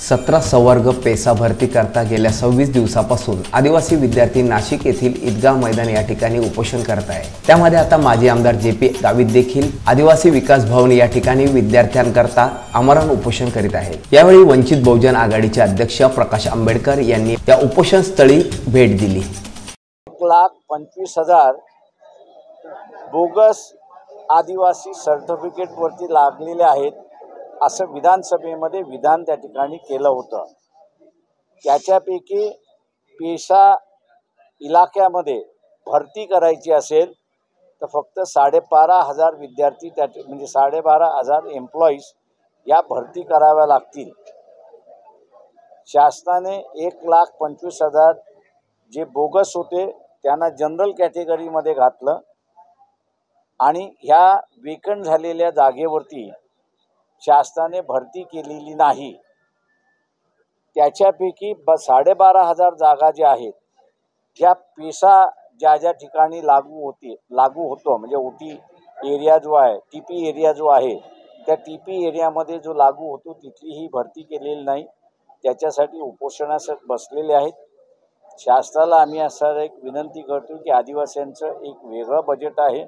17 संवर्ग पेसा भरती करता गेल्या 26 दिवसापासून आदिवासी विद्यार्थी नाशिक येथील ईदगाह मैदान या ठिकाणी उपोषण करत आहे। त्यामध्ये आता माजी आमदार जे.पी. गावित देखील आदिवासी विकास भवन या ठिकाणी विद्यार्थ्यांकरता आमरण उपोषण करीत आहे। यावेळी वंचित बहुजन आघाडीचे अध्यक्ष प्रकाश आंबेडकर यांनी या उपोषण स्थळी भेट दिली। 1,25,000 बोगस आदिवासी सर्टिफिकेट वरती लागलेले आहेत असं विधानसभेमध्ये विधान त्या ठिकाणी केलं होतं। त्याच्यापैकी पेशा इलाक्यामध्ये भरती करायची असेल तर फक्त 12,500 विद्यार्थी म्हणजे 12,500 एम्प्लॉईज या भरती कराव्या लागतील। शासनाने 1,25,000 जे बोगस होते त्यांना जनरल कॅटेगरीमध्ये घातलं आणि ह्या वेकंट झालेल्या जागेवरती शासनाने भरती केलेली नाही। त्याच्यापैकी 12,500 जागा ज्या आहेत त्या पेसा ज्या ठिकाणी लागू होतो म्हणजे ओटी एरिया जो आहे, टीपी एरिया जो आहे, त्या टीपी एरियामध्ये जो लागू होतो तिथलीही भरती केलेली नाही। त्याच्यासाठी उपोषणासाठी बसलेले आहेत। शासनाला आम्ही असं एक विनंती करतो की आदिवासींचं एक वेगळं बजेट आहे,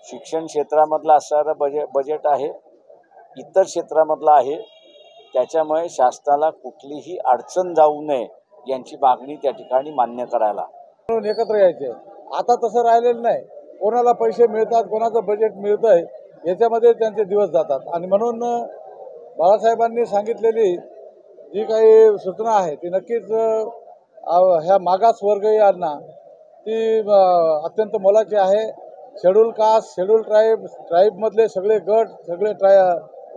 शिक्षण क्षेत्रामधलं असणारं बजेट आहे, इतर क्षेत्रामधला आहे। त्याच्यामुळे शासनाला कुठलीही अडचण जाऊ नये यांची मागणी त्या ठिकाणी मान्य करायला एकत्र यायचे। आता तसं राहिलेलं नाही। कोणाला पैसे मिळतात, कोणाचं बजेट मिळतंय याच्यामध्ये त्यांचे दिवस जातात आणि म्हणून बाळासाहेबांनी सांगितलेली जी काही सूचना आहे ती नक्कीच ह्या मागासवर्गीयांना ती अत्यंत मोलाची आहे। शेड्यूल कास्ट, शेड्यूल ट्राईबमधले सगळे गट, सगळे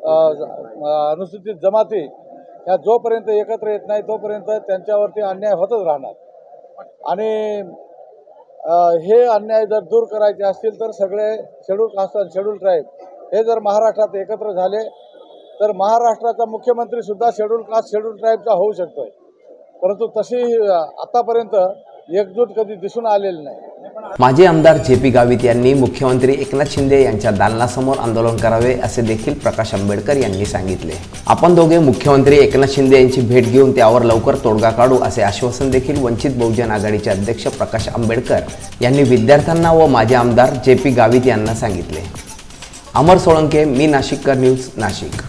अनुसूचित जमाती ह्या जोपर्यंत एकत्र येत नाही तोपर्यंत त्यांच्यावरती अन्याय होतच राहणार आणि हे अन्याय जर दूर करायचे असतील तर सगळे शेड्यूल कास्ट आणि शेड्यूल ट्राईब हे जर महाराष्ट्रात एकत्र झाले तर महाराष्ट्राचा मुख्यमंत्री सुद्धा शेड्यूल कास्ट शेड्यूल ट्राईबचा होऊ शकतोय। परंतु तशी आतापर्यंत एकजूट कधी दिसून आलेली नाही। माजी आमदार जे.पी. गावित यांनी मुख्यमंत्री एकनाथ शिंदे यांच्या दालनासमोर आंदोलन करावे असे देखील प्रकाश आंबेडकर यांनी सांगितले। आपण दोघे मुख्यमंत्री एकनाथ शिंदे यांची भेट घेऊन त्यावर लवकर तोडगा काढू असे आश्वासन देखील वंचित बहुजन आघाडीचे अध्यक्ष प्रकाश आंबेडकर यांनी विद्यार्थ्यांना व माजी आमदार जे.पी. गावित यांना सांगितले। अमर सोळंके, मी नाशिककर न्यूज, नाशिक।